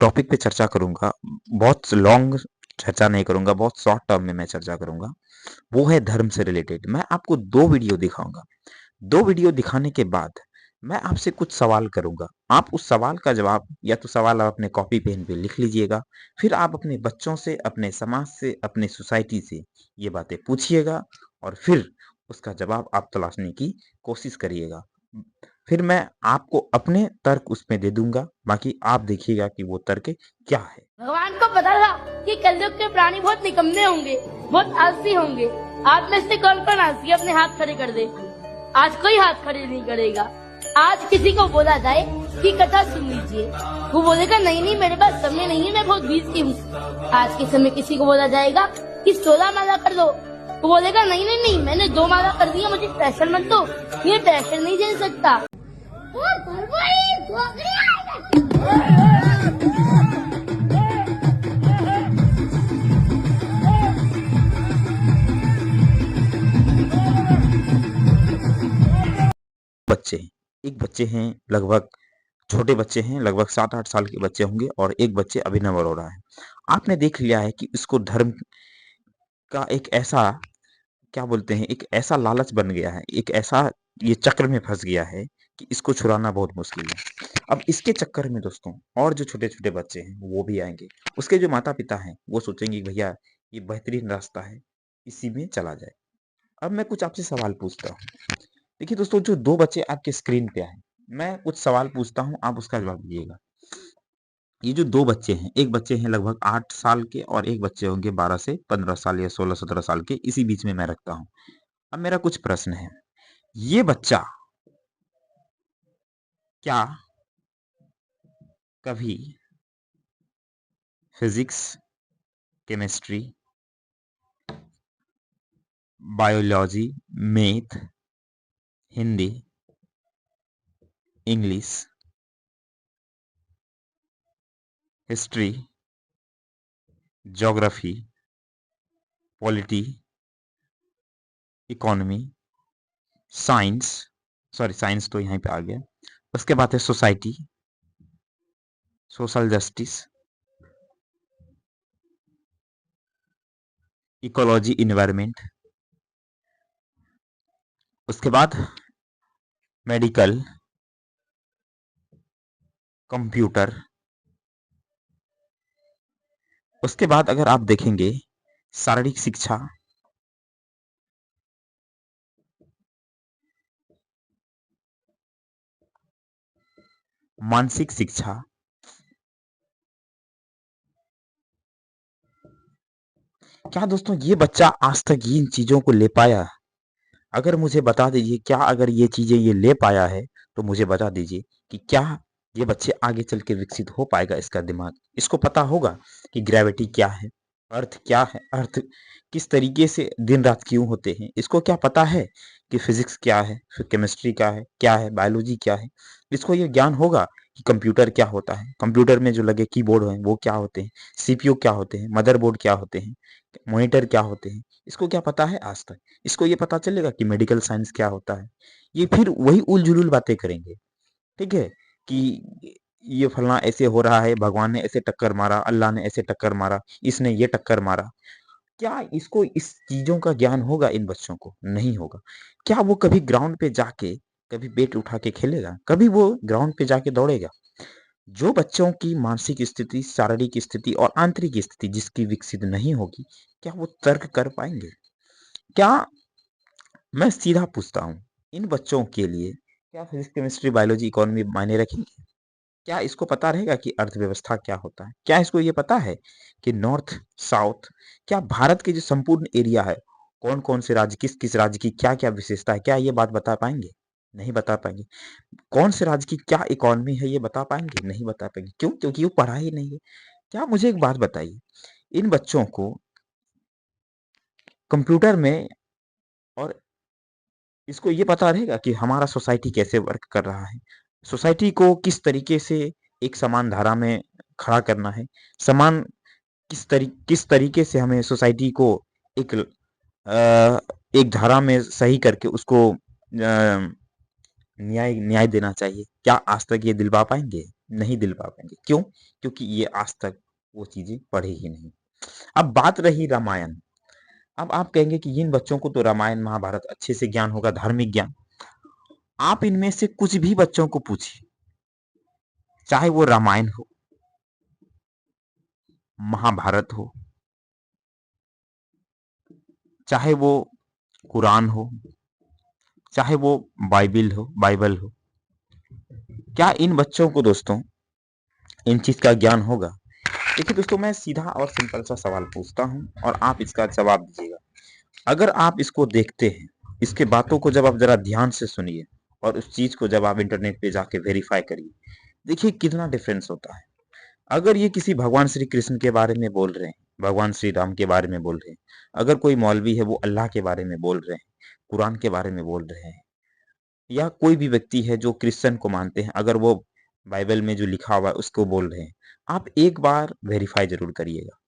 Topic पे चर्चा करूंगा। बहुत लॉन्ग चर्चा नहीं करूंगा, बहुत शॉर्ट टर्म में मैं चर्चा करूंगा। वो है धर्म से रिलेटेड। मैं आपको 2 वीडियो दिखाऊंगा। 2 वीडियो दिखाने के बाद मैं आपसे कुछ सवाल करूंगा। आप उस सवाल का जवाब, या तो सवाल आप अपने कॉपी पेन पे लिख लीजिएगा, फिर आप अपने बच्चों से, अपने समाज से, अपने सोसाइटी से ये बातें पूछिएगा और फिर उसका जवाब आप तलाशने की कोशिश करिएगा। फिर मैं आपको अपने तर्क उसमें दे दूंगा, बाकी आप देखिएगा कि वो तर्क क्या है। भगवान को पता था कि कलयुग के प्राणी बहुत निकम्मे होंगे, बहुत आलसी होंगे। आप में से कौन आलसी अपने हाथ खड़े कर दे। आज कोई हाथ खड़े नहीं करेगा। आज किसी को बोला जाए कि कथा सुन लीजिए, वो बोलेगा नहीं नहीं मेरे पास समय नहीं है, मैं बहुत बिजी हूँ। आज के समय किसी को बोला जाएगा कि 16 माला कर दो, वो बोलेगा नहीं नहीं नहीं मैंने 2 माला कर दिया, मुझे प्रेशर मत दो, ये प्रेशर नहीं झेल सकता। बच्चे हैं, एक बच्चे हैं लगभग, छोटे बच्चे हैं, लगभग 7-8 साल के बच्चे होंगे, और एक बच्चे अभिनव अरोड़ा है। आपने देख लिया है कि इसको धर्म का एक ऐसा, क्या बोलते हैं, एक ऐसा लालच बन गया है, एक ऐसा ये चक्र में फंस गया है कि इसको छुड़ाना बहुत मुश्किल है। अब इसके चक्कर में दोस्तों और जो छोटे-छोटे बच्चे हैं वो भी आएँगे। उसके जो माता-पिता हैं वो सोचेंगे कि भैया ये बेहतरीन रास्ता है, इसी में चला जाए। अब मैं कुछ आपसे सवाल पूछता हूँ। देखिए दोस्तों, जो 2 बच्चे आपके स्क्रीन पे आए, मैं कुछ सवाल पूछता हूँ, आप उसका जवाब दीजिएगा। ये जो 2 बच्चे हैं, एक बच्चे हैं लगभग 8 साल के और एक बच्चे होंगे 12 से 15 साल या 16-17 साल के, इसी बीच में मैं रखता हूँ। अब मेरा कुछ प्रश्न है। ये बच्चा क्या कभी physics, chemistry, biology, math, Hindi, English, history, geography, polity, economy, science, sorry science तो यहीं पे आ गया, उसके बाद है society, social justice, ecology, environment, उसके बाद मेडिकल, कंप्यूटर, उसके बाद अगर आप देखेंगे शारीरिक शिक्षा, मानसिक शिक्षा, क्या दोस्तों ये बच्चा आज तक इन चीजों को ले पाया? अगर मुझे बता दीजिए, क्या अगर ये चीजें ये ले पाया है तो मुझे बता दीजिए कि क्या ये बच्चे आगे चल के विकसित हो पाएगा इसका दिमाग? इसको पता होगा कि ग्रेविटी क्या है, अर्थ क्या है, अर्थ किस तरीके से दिन रात क्यों होते हैं? इसको क्या पता है कि फिजिक्स क्या है, फिर केमिस्ट्री क्या है, बायोलॉजी क्या है? इसको ये ज्ञान होगा कि कंप्यूटर क्या होता है, कंप्यूटर में जो लगे कीबोर्ड हैं वो क्या होते हैं, सीपीयू क्या होते हैं, मदरबोर्ड क्या होते हैं, मॉनिटर क्या होते हैं? इसको क्या पता है आज तक? इसको ये पता चलेगा कि मेडिकल साइंस क्या होता है? ये फिर वही उल-जुलूल बातें करेंगे, ठीक है? कि ये फलना ऐसे हो रहा है, भगवान ने ऐसे टक्कर मारा, अल्लाह ने ऐसे टक्कर मारा, इसने ये टक्कर मारा। क्या इसको इस चीज़ों का ज्ञान होगा इन बच्चों को? नहीं होगा। क्या वो कभी ग्राउंड पे जाके कभी बैट उठा के खेलेगा? कभी वो ग्राउंड पे जाके दौड़ेगा? जो बच्चों की मानसिक स्थिति, शारीरिक स्थिति और आंतरिक स्थिति जिसकी विकसित नहीं होगी, क्या वो तर्क कर पाएँगे? क्या, मैं सीधा पूछता हूँ, इन बच्चों के लिए क्या फिजिक्स, केमिस्ट्री, बायोलॉजी, इकोनॉमी मायने रखेंगे? क्या इसको पता रहेगा कि अर्थव्यवस्था क्या होता है? क्या इसको ये पता है कि नॉर्थ, साउथ, क्या भारत के जो संपूर्ण एरिया है, कौन-कौन से राज्य, किस-किस राज्य की क्या-क्या विशेषता है, क्या ये बात बता पाएँगे? नहीं बता पाएँगे। कौन से राज्य की क्या इकोनॉमी है ये बता पाएँगे? नहीं बता पाएँगे। क्यों? क्योंकि वो पढ़ा ही नहीं है। क्या, मुझे एक बात बताइए, इन बच्चों को कंप्यूटर में और इसको ये पता रहेगा कि हमारा सोसाइटी कैसे वर्क कर रहा है, सोसाइटी को किस तरीके से एक समान धारा में खड़ा करना है, समान किस तरीके से हमें सोसाइटी को एक एक धारा में सही करके उसको न्याय न्याय देना चाहिए। क्या आज तक ये दिलवा पाएंगे? नहीं दिल पा पाएंगे। क्यों? क्योंकि ये आज तक वो चीजें पढ़े ही नहीं। अब बात रही रामायण। अब आप कहेंगे कि इन बच्चों को तो रामायण महाभारत अच्छे से ज्ञान होगा, धार्मिक ज्ञान। आप इनमें से कुछ भी बच्चों को पूछिए, चाहे वो रामायण हो, महाभारत हो, चाहे वो कुरान हो, चाहे वो बाइबल हो, क्या इन बच्चों को दोस्तों इन चीज का ज्ञान होगा? देखिए दोस्तों, मैं सीधा और सिंपल सा सवाल पूछता हूँ और आप इसका जवाब दीजिएगा। अगर आप इसको देखते हैं, इसके बातों को जब आप जरा ध्यान से सुनिए और उस चीज को जब आप इंटरनेट पे जाके वेरीफाई करिए, देखिए कितना डिफरेंस होता है। अगर ये किसी भगवान श्री कृष्ण के बारे में बोल रहे हैं, भगवान श्री राम के बारे में बोल रहे हैं, अगर कोई मौलवी है वो अल्लाह के बारे में बोल रहे हैं, कुरान के बारे में बोल रहे हैं, या कोई भी व्यक्ति है जो क्रिश्चियन को मानते हैं, अगर वो बाइबल में जो लिखा हुआ है उसको बोल रहे हैं, आप एक बार वेरीफाई जरूर करिएगा।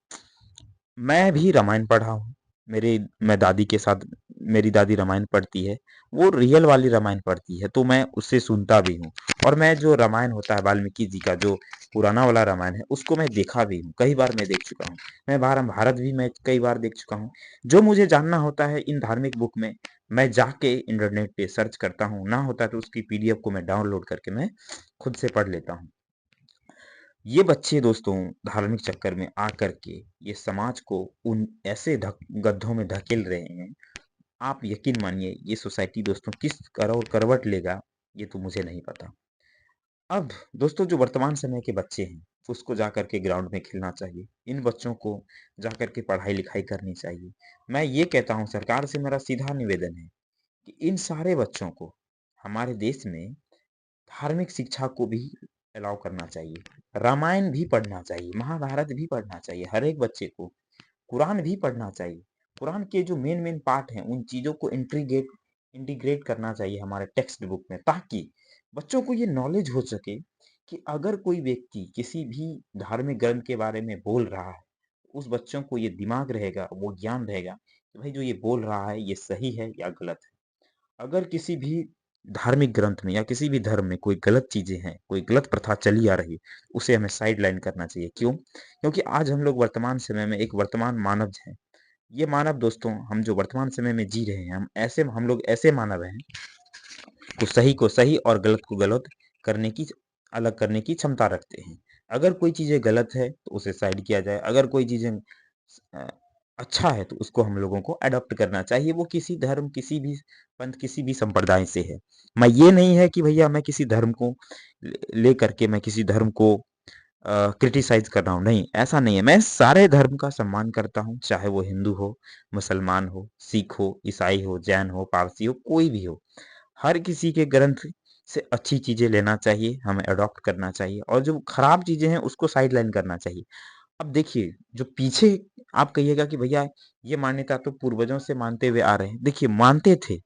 मैं भी रामायण पढ़ा हूँ। मैं दादी के साथ, मेरी दादी रामायण पढ़ती है, वो रियल वाली रामायण पढ़ती है, तो मैं उससे सुनता भी हूँ। और मैं जो रामायण होता है वाल्मीकि जी का, जो पुराना वाला रामायण है, उसको मैं देखा भी हूँ, कई बार मैं देख चुका हूँ। भारत भी मैं कई बार देख चुका हूँ। जो मुझे जानना होता है इन धार्मिक बुक में, मैं जाके इंटरनेट पे सर्च करता हूँ, ना होता तो उसकी पीडीएफ को मैं डाउनलोड करके मैं खुद से पढ़ लेता हूँ। ये बच्चे दोस्तों धार्मिक चक्कर में आकर के ये समाज को उन ऐसे गड्ढों में धकेल रहे हैं। आप यकीन मानिए, ये सोसाइटी दोस्तों किस करवट लेगा, ये तो मुझे नहीं पता। अब दोस्तों, जो वर्तमान समय के बच्चे हैं, उसको जाकर के ग्राउंड में खेलना चाहिए। इन बच्चों को जाकर के पढ़ाई लिखाई करनी चाहिए। मैं ये कहता हूँ, सरकार से मेरा सीधा निवेदन है कि इन सारे बच्चों को हमारे देश में धार्मिक शिक्षा को भी अलाउ करना चाहिए। रामायण भी पढ़ना चाहिए, महाभारत भी पढ़ना चाहिए, हर एक बच्चे को कुरान भी पढ़ना चाहिए। कुरान के जो मेन मेन पार्ट हैं, उन चीजों को इंटीग्रेट इंटीग्रेट करना चाहिए हमारे टेक्स्ट बुक में, ताकि बच्चों को ये नॉलेज हो सके कि अगर कोई व्यक्ति किसी भी धार्मिक ग्रंथ के बारे में बोल रहा है, उस बच्चों को ये दिमाग रहेगा, वो ज्ञान रहेगा कि भाई जो ये बोल रहा है ये सही है या गलत है। अगर किसी भी धार्मिक ग्रंथ में या किसी भी धर्म में कोई गलत चीजें हैं, कोई गलत प्रथा चली आ रही है, उसे हमें साइड लाइन करना चाहिए। क्यों? क्योंकि आज हम लोग वर्तमान समय में एक वर्तमान मानव हैं। ये मानव दोस्तों, हम जो वर्तमान समय में जी रहे हैं, हम लोग ऐसे मानव हैं को सही और गलत को गलत करने की, अलग करने की क्षमता रखते हैं। अगर कोई चीजें गलत है तो उसे साइड किया जाए, अगर कोई चीजें अ, अच्छा है तो उसको हम लोगों को अडॉप्ट करना चाहिए, वो किसी धर्म, किसी भी पंथ, किसी भी संप्रदाय से है। मैं ये नहीं है कि भैया मैं किसी धर्म को ले करके मैं किसी धर्म को क्रिटिसाइज कर रहा हूँ, नहीं, ऐसा नहीं है। मैं सारे धर्म का सम्मान करता हूँ, चाहे वो हिंदू हो, मुसलमान हो, सिख हो, ईसाई हो, जैन हो, पारसी हो, कोई भी हो। हर किसी के ग्रंथ से अच्छी चीजें लेना चाहिए, हमें अडॉप्ट करना चाहिए, और जो खराब चीजें हैं उसको साइड लाइन करना चाहिए। अब देखिए, जो पीछे आप कहिएगा कि भैया ये मान्यता तो पूर्वजों से मानते हुए आ रहे हैं, देखिए मानते थे,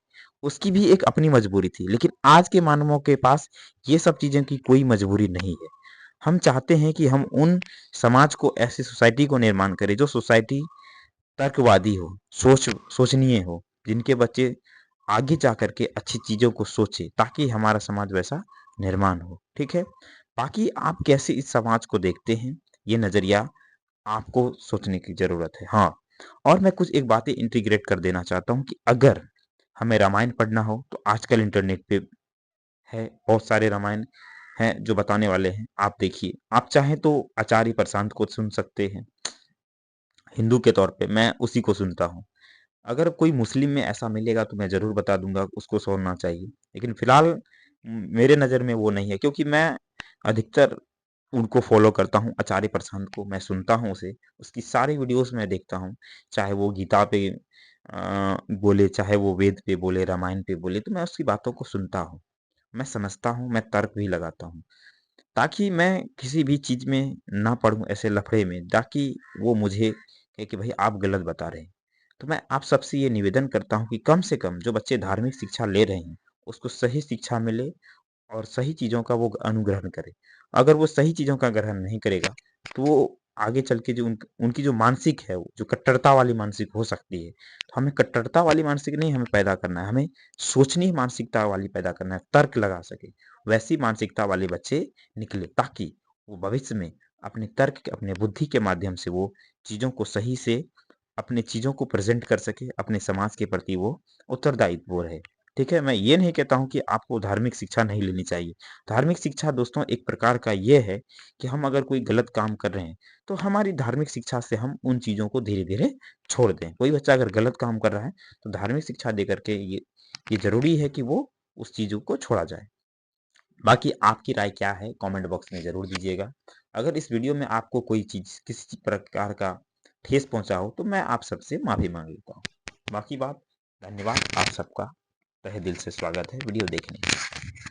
उसकी भी एक अपनी मजबूरी थी, लेकिन आज के मानवों के पास ये सब चीजें की कोई मजबूरी नहीं है। हम चाहते हैं कि हम उन समाज को, ऐसी सोसाइटी को निर्माण करें जो सोसाइटी तर्कवादी हो, सोचनीय हो, जिनके बच्चे आगे जा करके अच्छी चीजों को सोचे, ताकि हमारा समाज वैसा निर्माण हो। ठीक है? बाकी आप कैसे इस समाज को देखते हैं, ये नजरिया आपको सोचने की जरूरत है। हाँ, और मैं कुछ एक बातें इंटीग्रेट कर देना चाहता हूँ कि अगर हमें रामायण पढ़ना हो तो आजकल इंटरनेट पे है, बहुत सारे रामायण हैं जो बताने वाले हैं, आप देखिए। आप चाहें तो आचार्य प्रशांत को सुन सकते हैं, हिंदू के तौर पे मैं उसी को सुनता हूँ। अगर कोई मुस्लिम में ऐसा मिलेगा तो मैं जरूर बता दूंगा, उसको सुनना चाहिए। लेकिन फिलहाल मेरे नजर में वो नहीं है, क्योंकि मैं अधिकतर उनको फॉलो करता हूँ, आचार्य प्रशांत को मैं सुनता हूँ, उसे उसकी सारी वीडियोस मैं देखता हूँ। चाहे वो गीता पे बोले, चाहे वो वेद पे बोले, रामायण पे बोले, तो मैं उसकी बातों को सुनता हूँ, मैं समझता हूँ, मैं तर्क भी लगाता हूँ, ताकि मैं किसी भी चीज में ना पड़ूं ऐसे लफड़े में, ताकि वो मुझे कहे कि भाई आप गलत बता रहे हैं। तो मैं आप सबसे ये निवेदन करता हूँ कि कम से कम जो बच्चे धार्मिक शिक्षा ले रहे हैं, उसको सही शिक्षा मिले और सही चीजों का वो अनुग्रहण करे। अगर वो सही चीजों का ग्रहण नहीं करेगा तो वो आगे चल के जो उनकी जो मानसिक है, जो कट्टरता वाली मानसिक हो सकती है, तो हमें कट्टरता वाली मानसिक नहीं हमें पैदा करना है, हमें सोचनी मानसिकता वाली पैदा करना है, तर्क लगा सके वैसी मानसिकता वाले बच्चे निकले, ताकि वो भविष्य में अपने तर्क, अपने बुद्धि के माध्यम से वो चीजों को सही से अपने चीजों को प्रेजेंट कर सके, अपने समाज के प्रति वो उत्तरदायित्व वो रहे। ठीक है, मैं ये नहीं कहता हूँ कि आपको धार्मिक शिक्षा नहीं लेनी चाहिए। धार्मिक शिक्षा दोस्तों एक प्रकार का ये है कि हम अगर कोई गलत काम कर रहे हैं, तो हमारी धार्मिक शिक्षा से हम उन चीज़ों को धीरे-धीरे छोड़ दें। कोई बच्चा अगर गलत काम कर रहा है, तो धार्मिक शिक्षा दे कर के ये ज़रूरी है कि वो उस चीज़ों को छोड़ा जाए। बाकी आपकी राय क्या है कमेंट बॉक्स में ज़रूर दीजिएगा। अगर इस वीडियो में आपको कोई चीज़ किसी प्रकार का ठेस पहुँचा हो, तो मैं आप सबसे माफ़ी माँग लेता हूँ। बाकी बात धन्यवाद आप सबका तहे दिल से स्वागत है वीडियो देखने के लिए।